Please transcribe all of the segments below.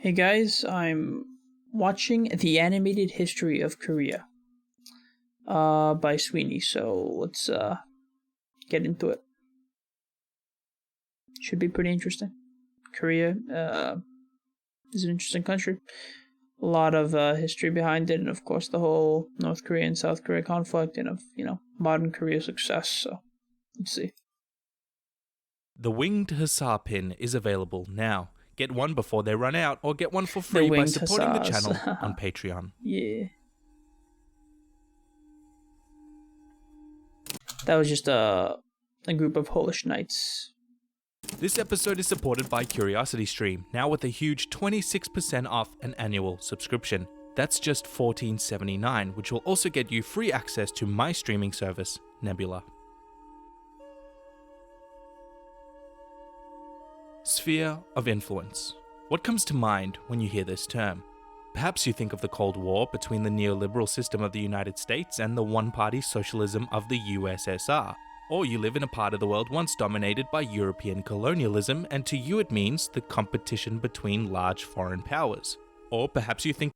Hey guys, I'm watching The Animated History of Korea by Sweeney, so let's get into it. Should be pretty interesting. Korea is an interesting country. A lot of history behind it, and of course the whole North Korea and South Korea conflict, and of modern Korea's success. So let's see. The Winged Hussar pin is available now. Get one before they run out, or get one for The free by Winged supporting the Hussars. channel on Patreon. Yeah. That was just a group of Polish knights. This episode is supported by CuriosityStream, now with a huge 26% off an annual subscription. That's just $14.79, which will also get you free access to my streaming service, Nebula. Sphere of influence. What comes to mind when you hear this term? Perhaps you think of the Cold War between the neoliberal system of the United States and the one-party socialism of the USSR. Or you live in a part of the world once dominated by European colonialism, and to you it means the competition between large foreign powers. Or perhaps you think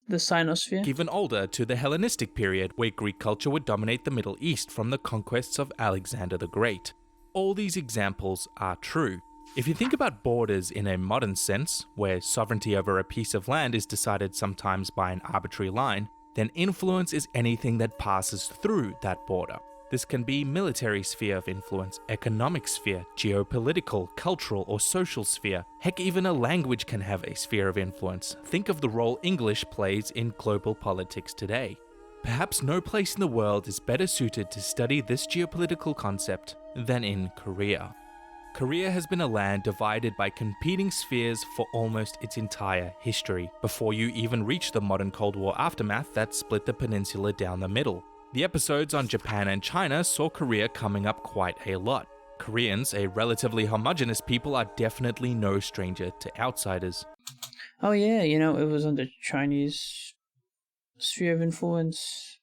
The Sinosphere. even older, to the Hellenistic period, where Greek culture would dominate the Middle East from the conquests of Alexander the Great. All these examples are true. If you think about borders in a modern sense, where sovereignty over a piece of land is decided sometimes by an arbitrary line, then influence is anything that passes through that border. This can be military sphere of influence, economic sphere, geopolitical, cultural, or social sphere. Heck, even a language can have a sphere of influence. Think of the role English plays in global politics today. Perhaps no place in the world is better suited to study this geopolitical concept than in Korea. Korea has been a land divided by competing spheres for almost its entire history, before you even reach the modern Cold War aftermath that split the peninsula down the middle. The episodes on Japan and China saw Korea coming up quite a lot. Koreans, a relatively homogenous people, are definitely no stranger to outsiders. Oh yeah, it was under Chinese sphere of influence,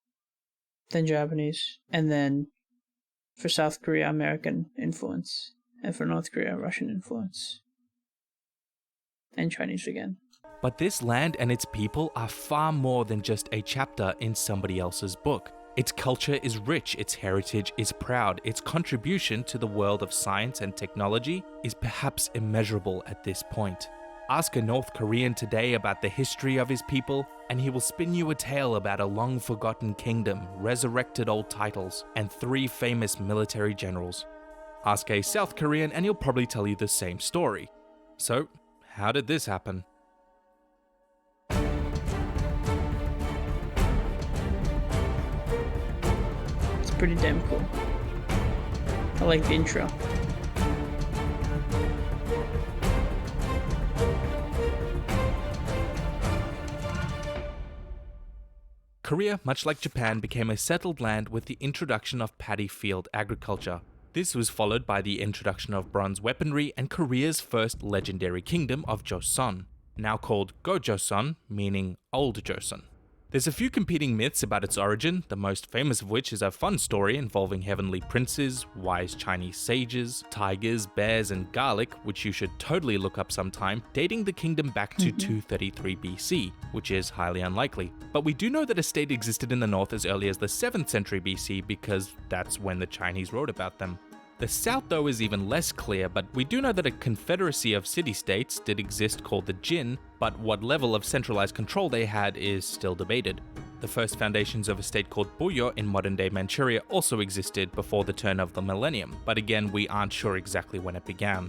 then Japanese, and then for South Korea, American influence, and for North Korea, Russian influence, and Chinese again. But this land and its people are far more than just a chapter in somebody else's book. Its culture is rich, its heritage is proud, its contribution to the world of science and technology is perhaps immeasurable at this point. Ask a North Korean today about the history of his people, and he will spin you a tale about a long-forgotten kingdom, resurrected old titles, and 3 famous military generals. Ask a South Korean and he'll probably tell you the same story. So, how did this happen? It's pretty damn cool. I like the intro. Korea, much like Japan, became a settled land with the introduction of paddy field agriculture. This was followed by the introduction of bronze weaponry and Korea's first legendary kingdom of Joseon, now called Goryeo, meaning Old Joseon. There's a few competing myths about its origin, the most famous of which is a fun story involving heavenly princes, wise Chinese sages, tigers, bears, and garlic, which you should totally look up sometime, dating the kingdom back to 233 BC, which is highly unlikely. But we do know that a state existed in the north as early as the 7th century BC because that's when the Chinese wrote about them. The south, though, is even less clear, but we do know that a confederacy of city-states did exist called the Jin, but what level of centralized control they had is still debated. The first foundations of a state called Goryeo in modern-day Manchuria also existed before the turn of the millennium, but again, we aren't sure exactly when it began.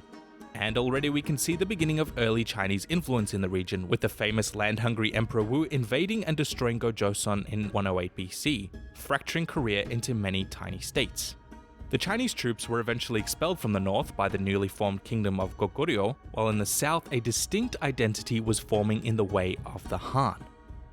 And already we can see the beginning of early Chinese influence in the region, with the famous land-hungry Emperor Wu invading and destroying Gojoseon in 108 BC, fracturing Korea into many tiny states. The Chinese troops were eventually expelled from the north by the newly formed kingdom of Goryeo, while in the south a distinct identity was forming in the way of the Han.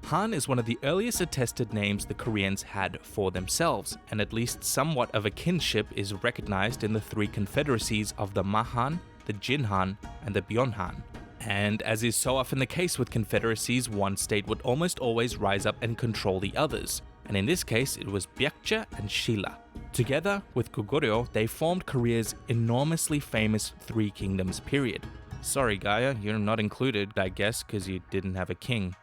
Han is one of the earliest attested names the Koreans had for themselves, and at least somewhat of a kinship is recognized in the 3 confederacies of the Mahan, the Jinhan, and the Byeonhan. And as is so often the case with confederacies, one state would almost always rise up and control the others, and in this case it was Baekje and Silla. Together with Goryeo, they formed Korea's enormously famous Three Kingdoms period. Sorry, Gaia, you're not included, I guess, because you didn't have a king.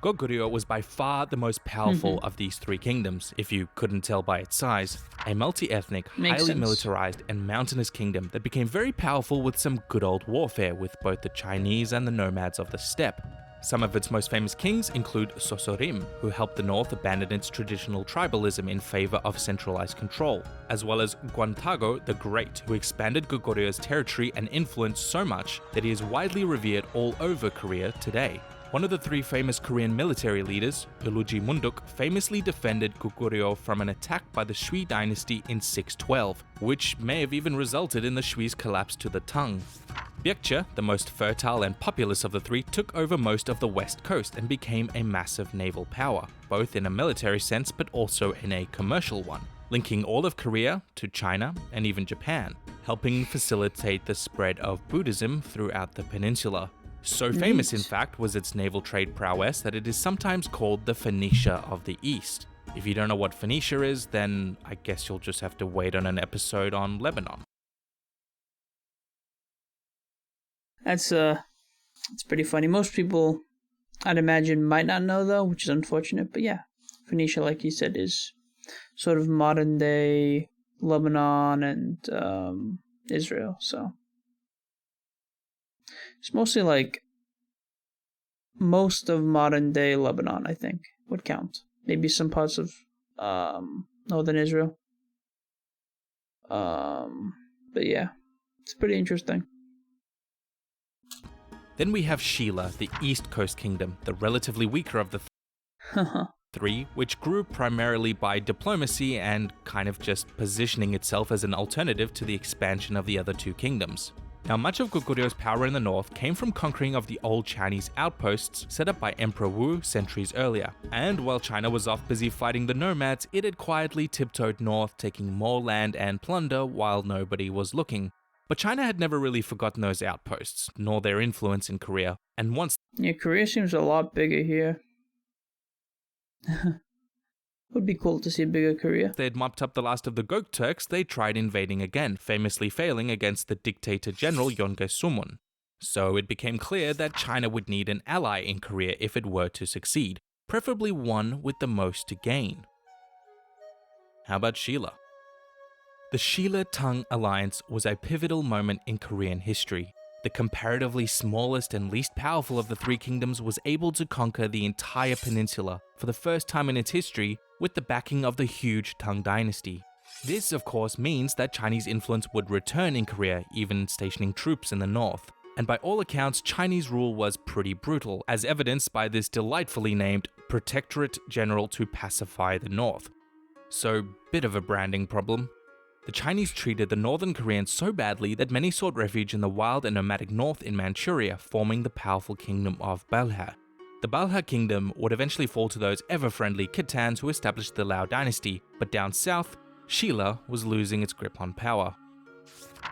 Goryeo was by far the most powerful of these three kingdoms, if you couldn't tell by its size. A multi-ethnic, Makes highly sense. militarized and mountainous kingdom that became very powerful with some good old warfare with both the Chinese and the nomads of the steppe. Some of its most famous kings include Sosorim, who helped the north abandon its traditional tribalism in favor of centralized control, as well as Gwantago the Great, who expanded Gogoryeo's territory and influence so much that he is widely revered all over Korea today. One of the three famous Korean military leaders, Uluji Munduk, famously defended Goryeo from an attack by the Sui dynasty in 612, which may have even resulted in the Sui's collapse to the Tang. Baekje, the most fertile and populous of the three, took over most of the west coast and became a massive naval power, both in a military sense but also in a commercial one, linking all of Korea to China and even Japan, helping facilitate the spread of Buddhism throughout the peninsula. So famous, in fact, was its naval trade prowess that it is sometimes called the Phoenicia of the East. If you don't know what Phoenicia is, then I guess you'll just have to wait on an episode on Lebanon. That's pretty funny. Most people, I'd imagine, might not know though, which is unfortunate. But yeah, Phoenicia, like you said, is sort of modern day Lebanon and Israel. So it's mostly like most of modern day Lebanon, I think, would count. Maybe some parts of northern Israel. But yeah, it's pretty interesting. Then we have Silla, the East Coast Kingdom, the relatively weaker of the three, which grew primarily by diplomacy and kind of just positioning itself as an alternative to the expansion of the other two kingdoms. Now, much of Gogoryeo's power in the north came from conquering of the old Chinese outposts set up by Emperor Wu centuries earlier, and while China was off busy fighting the nomads, it had quietly tiptoed north, taking more land and plunder while nobody was looking. But China had never really forgotten those outposts, nor their influence in Korea, and once Korea seems a lot bigger here. Would be cool to see a bigger Korea. they had mopped up the last of the Gok Turks, they tried invading again, famously failing against the dictator general Yonge Sumun. So it became clear that China would need an ally in Korea if it were to succeed, preferably one with the most to gain. How about Silla? The Silla-Tang alliance was a pivotal moment in Korean history. The comparatively smallest and least powerful of the three kingdoms was able to conquer the entire peninsula for the first time in its history with the backing of the huge Tang dynasty. This, of course, means that Chinese influence would return in Korea, even stationing troops in the north. And by all accounts, Chinese rule was pretty brutal, as evidenced by this delightfully named Protectorate General to pacify the north. So, bit of a branding problem. The Chinese treated the northern Koreans so badly that many sought refuge in the wild and nomadic north in Manchuria, forming the powerful kingdom of Balhae. The Balhae kingdom would eventually fall to those ever-friendly Khitans who established the Liao dynasty, but down south, Silla was losing its grip on power.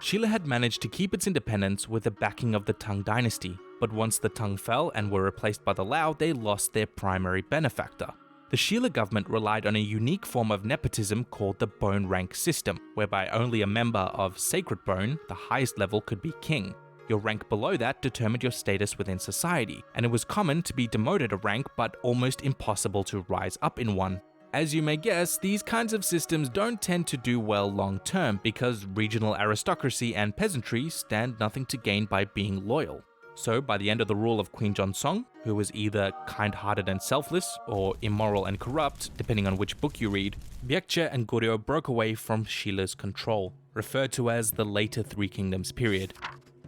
Silla had managed to keep its independence with the backing of the Tang dynasty, but once the Tang fell and were replaced by the Liao, they lost their primary benefactor. The Silla government relied on a unique form of nepotism called the bone rank system, whereby only a member of sacred bone, the highest level, could be king. Your rank below that determined your status within society, and it was common to be demoted a rank but almost impossible to rise up in one. As you may guess, these kinds of systems don't tend to do well long term because regional aristocracy and peasantry stand nothing to gain by being loyal. So by the end of the rule of Queen Joseon, who was either kind-hearted and selfless or immoral and corrupt, depending on which book you read, Baekje and Goryeo broke away from Shilla's control, referred to as the later Three Kingdoms period.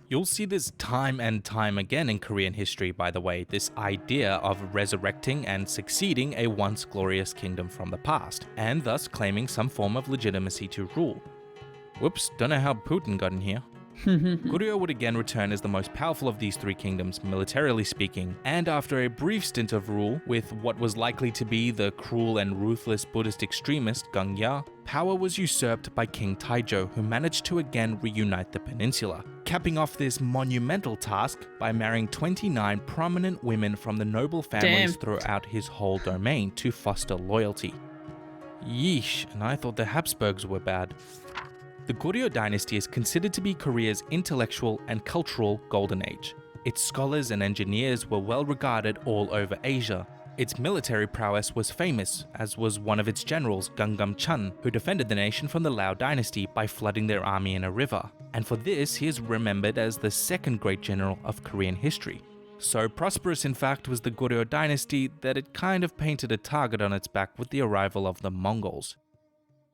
You'll see this time and time again in Korean history, by the way, this idea of resurrecting and succeeding a once glorious kingdom from the past, and thus claiming some form of legitimacy to rule. Whoops, don't know how Putin got in here. Goryeo would again return as the most powerful of these three kingdoms, militarily speaking, and after a brief stint of rule with what was likely to be the cruel and ruthless Buddhist extremist Gangya, power was usurped by King Taejo, who managed to again reunite the peninsula, capping off this monumental task by marrying 29 prominent women from the noble families throughout his whole domain to foster loyalty. Yeesh, and I thought the Habsburgs were bad. The Goryeo dynasty is considered to be Korea's intellectual and cultural golden age. Its scholars and engineers were well regarded all over Asia. Its military prowess was famous, as was one of its generals, Gungam Chun, who defended the nation from the Lao dynasty by flooding their army in a river. And for this, he is remembered as the second great general of Korean history. So prosperous, in fact, was the Goryeo dynasty that it kind of painted a target on its back with the arrival of the Mongols.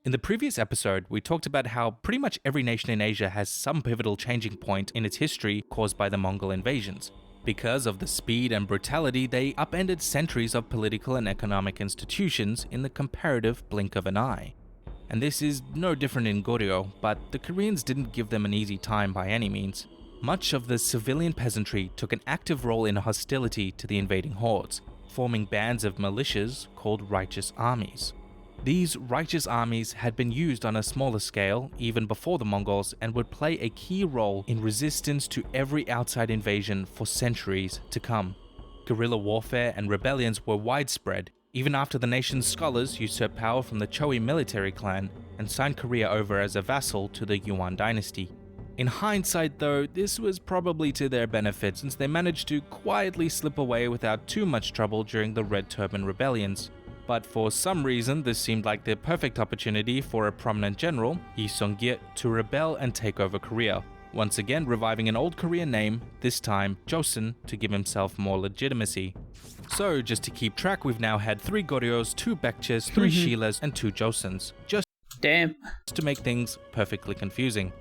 In the previous episode, we talked about how pretty much every nation in Asia has some pivotal changing point in its history caused by the Mongol invasions. Because of the speed and brutality, they upended centuries of political and economic institutions in the comparative blink of an eye. And this is no different in Goryeo, but the Koreans didn't give them an easy time by any means. Much of the civilian peasantry took an active role in hostility to the invading hordes, forming bands of militias called righteous armies. These righteous armies had been used on a smaller scale even before the Mongols and would play a key role in resistance to every outside invasion for centuries to come. Guerrilla warfare and rebellions were widespread, even after the nation's scholars usurped power from the Choi military clan and signed Korea over as a vassal to the Yuan dynasty. In hindsight though, this was probably to their benefit since they managed to quietly slip away without too much trouble during the Red Turban rebellions. But for some reason, this seemed like the perfect opportunity for a prominent general, Yi Sung-gye, to rebel and take over Korea, once again reviving an old Korean name, this time Joseon, to give himself more legitimacy. So just to keep track, we've now had 3 Goryeos, 2 Baekjes, 3 Shilas, and 2 Joseons, just to make things perfectly confusing.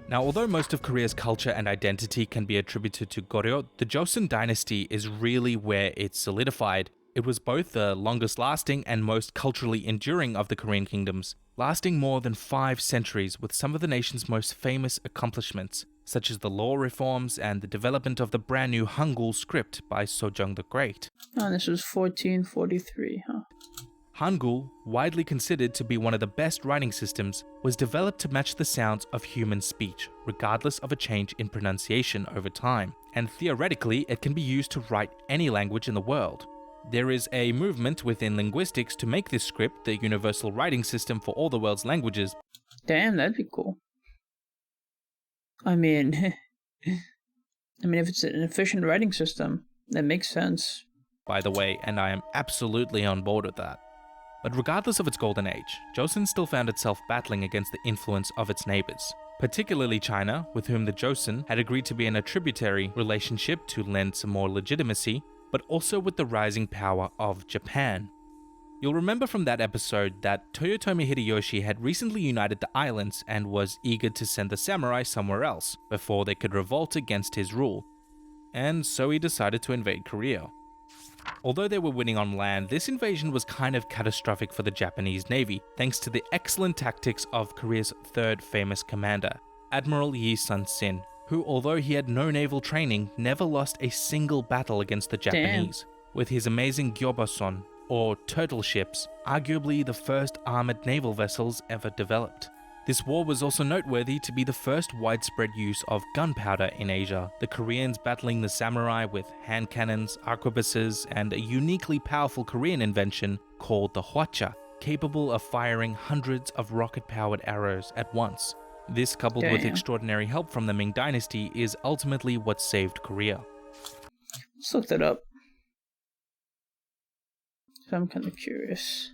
Now, although most of Korea's culture and identity can be attributed to Goryeo, the Joseon dynasty is really where it solidified. It was both the longest lasting and most culturally enduring of the Korean kingdoms, lasting more than 5 centuries with some of the nation's most famous accomplishments, such as the law reforms and the development of the brand new Hangul script by Sejong the Great. Oh, this was 1443, huh? Hangul, widely considered to be one of the best writing systems, was developed to match the sounds of human speech, regardless of a change in pronunciation over time, and theoretically it can be used to write any language in the world. There is a movement within linguistics to make this script the universal writing system for all the world's languages. Damn, that'd be cool. I mean, if it's an efficient writing system, that makes sense. By the way, and I am absolutely on board with that. But regardless of its golden age, Joseon still found itself battling against the influence of its neighbors, particularly China, with whom the Joseon had agreed to be in a tributary relationship to lend some more legitimacy, but also with the rising power of Japan. You'll remember from that episode that Toyotomi Hideyoshi had recently united the islands and was eager to send the samurai somewhere else before they could revolt against his rule, and so he decided to invade Korea. Although they were winning on land, this invasion was kind of catastrophic for the Japanese Navy, thanks to the excellent tactics of Korea's third famous commander, Admiral Yi Sun-sin, who, although he had no naval training, never lost a single battle against the Japanese, with his amazing Gyobason, or turtle ships, arguably the first armored naval vessels ever developed. This war was also noteworthy to be the first widespread use of gunpowder in Asia, the Koreans battling the samurai with hand cannons, arquebuses, and a uniquely powerful Korean invention called the hwacha, capable of firing hundreds of rocket-powered arrows at once. This, coupled with extraordinary help from the Ming Dynasty, is ultimately what saved Korea. Let's look that up. I'm kind of curious.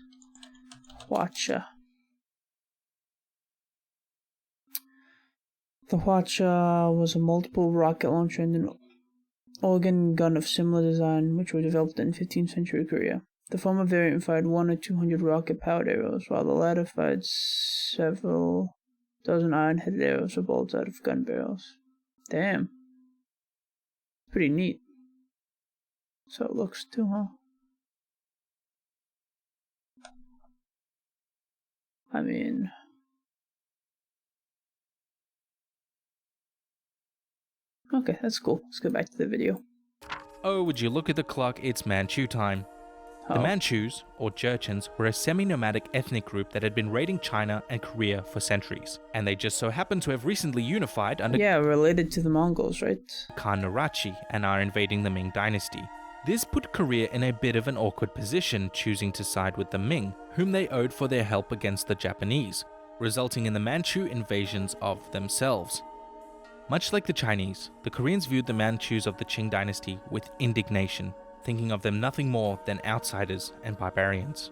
Hwacha. The hwacha was a multiple rocket launcher and an organ gun of similar design, which were developed in 15th century Korea. The former variant fired 1 or 200 rocket-powered arrows, while the latter fired several dozen iron-headed arrows or bolts out of gun barrels. Damn. Pretty neat. So it looks too, huh? I mean... Okay, that's cool. Let's go back to the video. Oh, would you look at the clock, it's Manchu time. The Manchus, or Jurchens, were a semi-nomadic ethnic group that had been raiding China and Korea for centuries, and they just so happened to have recently unified under related to the Mongols, right? Khan Narachi, and are invading the Ming Dynasty. This put Korea in a bit of an awkward position, choosing to side with the Ming, whom they owed for their help against the Japanese. resulting in the Manchu invasions of themselves. Much like the Chinese, the Koreans viewed the Manchus of the Qing dynasty with indignation, thinking of them nothing more than outsiders and barbarians.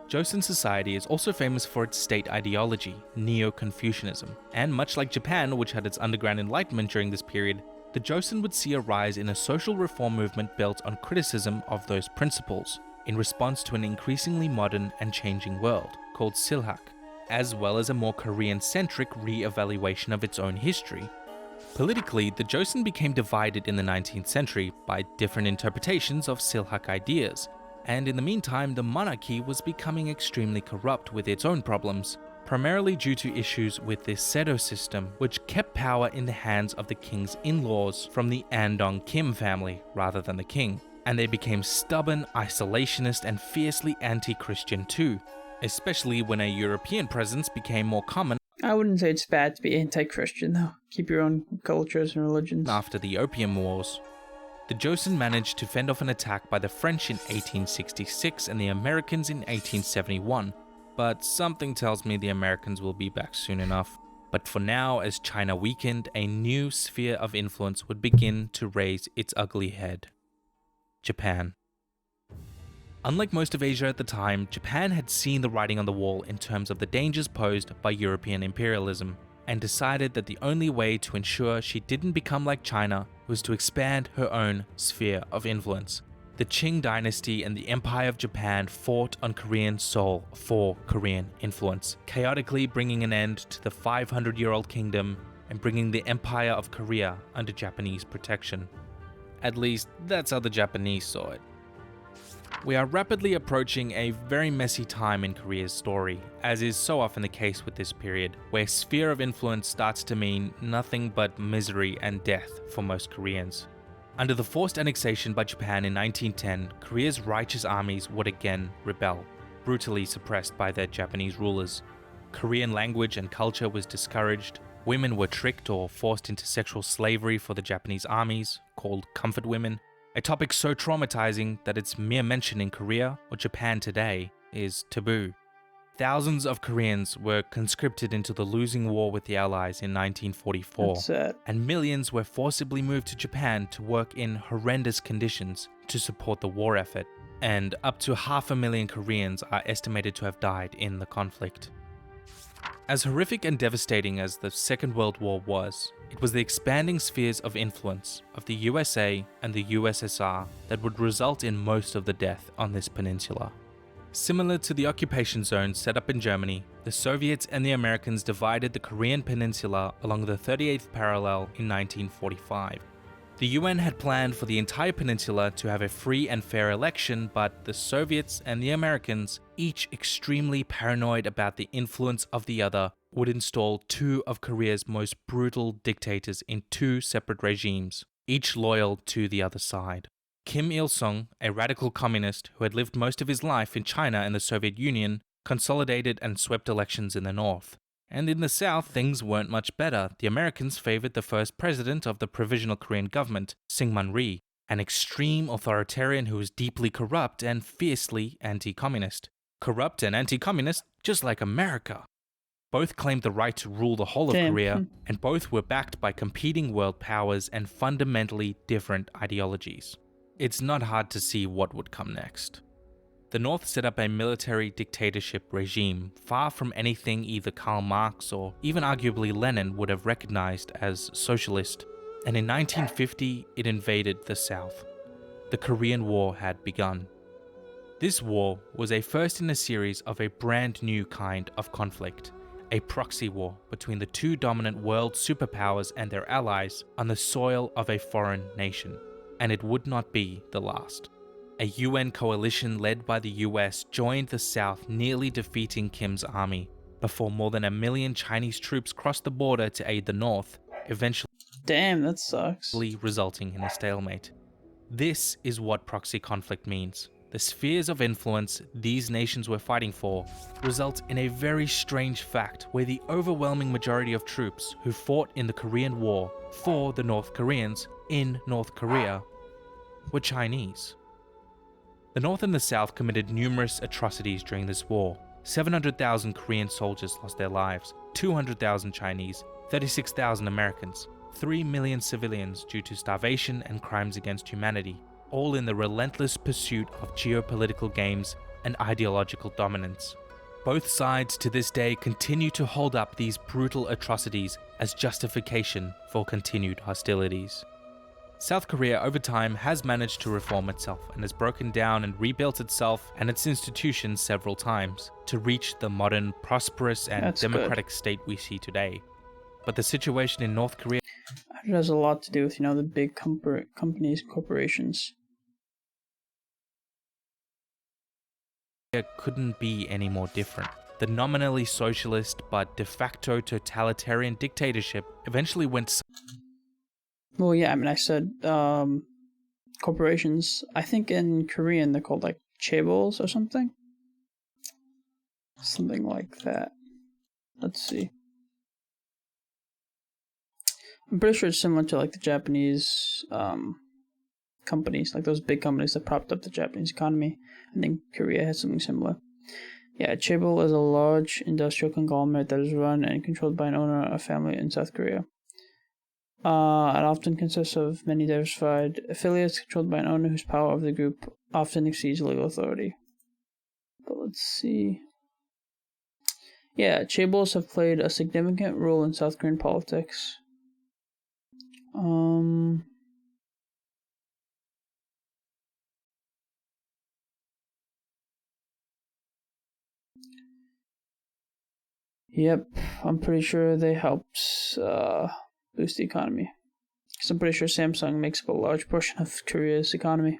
Joseon society is also famous for its state ideology, Neo-Confucianism, and much like Japan, which had its underground enlightenment during this period, the Joseon would see a rise in a social reform movement built on criticism of those principles, in response to an increasingly modern and changing world, called Silhak, as well as a more Korean-centric re-evaluation of its own history. Politically, the Joseon became divided in the 19th century by different interpretations of Silhak ideas, and in the meantime the monarchy was becoming extremely corrupt with its own problems, primarily due to issues with the Seto system, which kept power in the hands of the king's in-laws from the Andong Kim family rather than the king, and they became stubborn, isolationist and fiercely anti-Christian too, especially when a European presence became more common I wouldn't say it's bad to be anti-Christian, though. Keep your own cultures and religions. after the Opium Wars. The Joseon managed to fend off an attack by the French in 1866 and the Americans in 1871, but something tells me the Americans will be back soon enough. But for now, as China weakened, a new sphere of influence would begin to raise its ugly head. Japan. Unlike most of Asia at the time, Japan had seen the writing on the wall in terms of the dangers posed by European imperialism, and decided that the only way to ensure she didn't become like China was to expand her own sphere of influence. The Qing dynasty and the Empire of Japan fought on Korean soil for Korean influence, chaotically bringing an end to the 500-year-old kingdom and bringing the Empire of Korea under Japanese protection. At least, that's how the Japanese saw it. We are rapidly approaching a very messy time in Korea's story, as is so often the case with this period, where sphere of influence starts to mean nothing but misery and death for most Koreans. Under the forced annexation by Japan in 1910, Korea's righteous armies would again rebel, brutally suppressed by their Japanese rulers. Korean language and culture was discouraged, women were tricked or forced into sexual slavery for the Japanese armies, called comfort women, a topic so traumatizing that its mere mention in Korea or Japan today is taboo. Thousands of Koreans were conscripted into the losing war with the Allies in 1944, and millions were forcibly moved to Japan to work in horrendous conditions to support the war effort, and up to 500,000 Koreans are estimated to have died in the conflict. As horrific and devastating as the Second World War was, it was the expanding spheres of influence of the USA and the USSR that would result in most of the death on this peninsula. Similar to the occupation zones set up in Germany, the Soviets and the Americans divided the Korean peninsula along the 38th parallel in 1945. The UN had planned for the entire peninsula to have a free and fair election, but the Soviets and the Americans, each extremely paranoid about the influence of the other, would install two of Korea's most brutal dictators in two separate regimes, each loyal to the other side. Kim Il-sung, a radical communist who had lived most of his life in China and the Soviet Union, consolidated and swept elections in the north. And in the south, things weren't much better. The Americans favored the first president of the Provisional Korean Government, Syngman Rhee, an extreme authoritarian who was deeply corrupt and fiercely anti-communist. Corrupt and anti-communist, just like America. Both claimed the right to rule the whole of Korea, and both were backed by competing world powers and fundamentally different ideologies. It's not hard to see what would come next. The North set up a military dictatorship regime far from anything either Karl Marx or even arguably Lenin would have recognized as socialist, and in 1950 it invaded the South. The Korean War had begun. This war was a first in a series of a brand new kind of conflict, a proxy war between the two dominant world superpowers and their allies on the soil of a foreign nation, and it would not be the last. A UN coalition led by the US joined the South, nearly defeating Kim's army, before more than 1 million Chinese troops crossed the border to aid the North, eventually Damn, that sucks. resulting in a stalemate. This is what proxy conflict means. The spheres of influence these nations were fighting for result in a very strange fact where the overwhelming majority of troops who fought in the Korean War for the North Koreans in North Korea were Chinese. The North and the South committed numerous atrocities during this war, 700,000 Korean soldiers lost their lives, 200,000 Chinese, 36,000 Americans, 3 million civilians due to starvation and crimes against humanity, all in the relentless pursuit of geopolitical games and ideological dominance. Both sides to this day continue to hold up these brutal atrocities as justification for continued hostilities. South Korea over time has managed to reform itself and has broken down and rebuilt itself and its institutions several times to reach the modern, prosperous and democratic state we see today. But the situation in North Korea has a lot to do with, the big companies, corporations. Couldn't be any more different. The nominally socialist but de facto totalitarian dictatorship eventually went. Well, yeah, I said corporations. I think in Korean they're called like chaebols or something. Something like that. Let's see. I'm pretty sure it's similar to like the Japanese companies, like those big companies that propped up the Japanese economy. I think Korea has something similar. Yeah, chaebol is a large industrial conglomerate that is run and controlled by an owner or family in South Korea. It often consists of many diversified affiliates controlled by an owner whose power over the group often exceeds legal authority. But let's see. Yeah, chaebols have played a significant role in South Korean politics. Yep, I'm pretty sure they helped boost the economy. Because I'm pretty sure Samsung makes up a large portion of Korea's economy.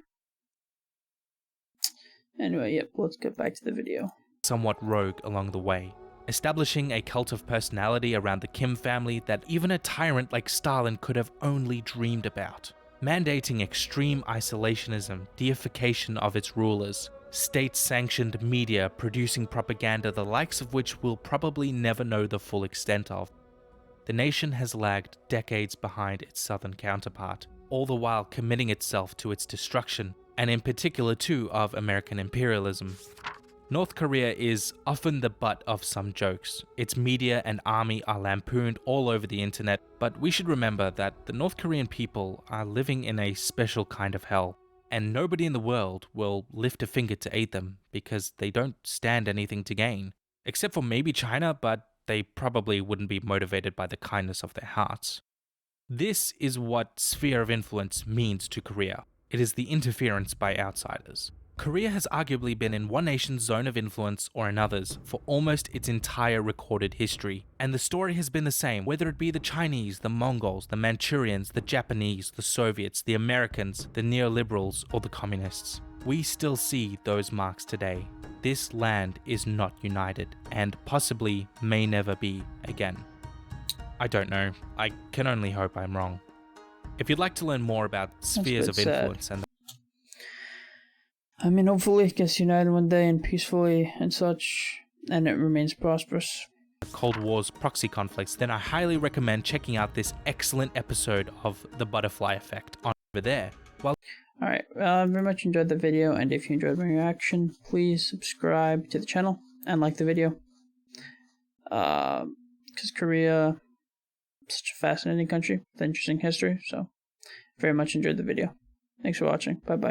Anyway, yep, let's get back to the video. Somewhat rogue along the way, establishing a cult of personality around the Kim family that even a tyrant like Stalin could have only dreamed about, mandating extreme isolationism, deification of its rulers, state-sanctioned media producing propaganda the likes of which we'll probably never know the full extent of. The nation has lagged decades behind its southern counterpart, all the while committing itself to its destruction, and in particular too of American imperialism. North Korea is often the butt of some jokes. Its media and army are lampooned all over the internet, but we should remember that the North Korean people are living in a special kind of hell, and nobody in the world will lift a finger to aid them because they don't stand anything to gain. Except for maybe China, but they probably wouldn't be motivated by the kindness of their hearts. This is what sphere of influence means to Korea. It is the interference by outsiders. Korea has arguably been in one nation's zone of influence or another's for almost its entire recorded history, and the story has been the same whether it be the Chinese, the Mongols, the Manchurians, the Japanese, the Soviets, the Americans, the neoliberals, or the communists. We still see those marks today. This land is not united, and possibly may never be again. I don't know. I can only hope I'm wrong. If you'd like to learn more about spheres of influence and hopefully it gets united one day and peacefully and such, and it remains prosperous. Cold War's proxy conflicts, then I highly recommend checking out this excellent episode of The Butterfly Effect on over there. Alright, I very much enjoyed the video, and if you enjoyed my reaction, please subscribe to the channel and like the video. Because Korea is such a fascinating country with interesting history, so very much enjoyed the video. Thanks for watching. Bye-bye.